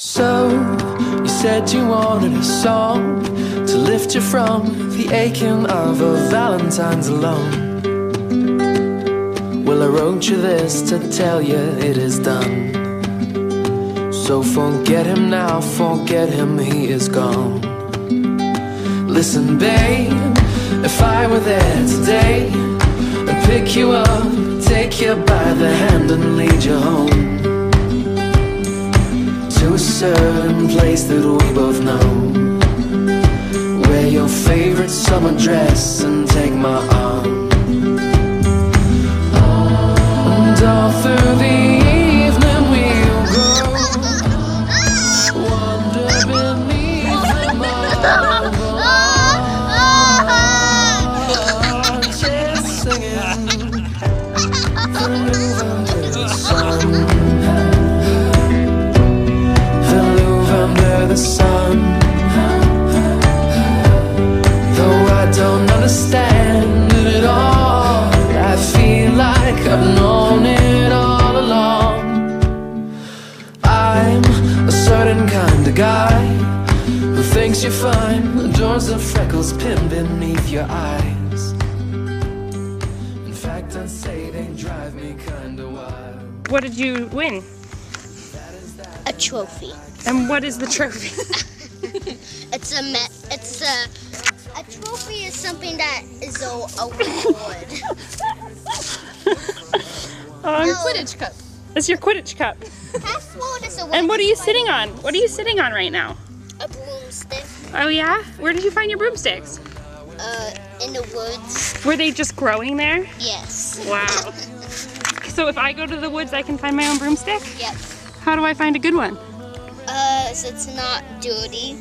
So, you said you wanted a song to lift you from the aching of a Valentine's alone. Well, I wrote you this to tell you it is done. So forget him now, forget him, he is gone. Listen, babe, if I were there today, I'd pick you up, take you by the hand and lead you home to a certain place that we both know. Wear your favorite summer dress and take my arm, and all through the evening we'll go, wander beneath the marble, just singing through under the sun. The sun, though I don't understand it at all, I feel like I've known it all along. I'm a certain kind of guy who thinks you're fine, adores the freckles pinned beneath your eyes. In fact, I'd say they drive me kind of wild. What did you win? A trophy. And what is the trophy? A trophy is something that is a award. Quidditch cup. It's your Quidditch cup. Password is a And what are you sitting on? What are you sitting on right now? A broomstick. Oh yeah? Where did you find your broomsticks? In the woods. Were they just growing there? Yes. Wow. So if I go to the woods, I can find my own broomstick? Yep. How do I find a good one? So it's not dirty.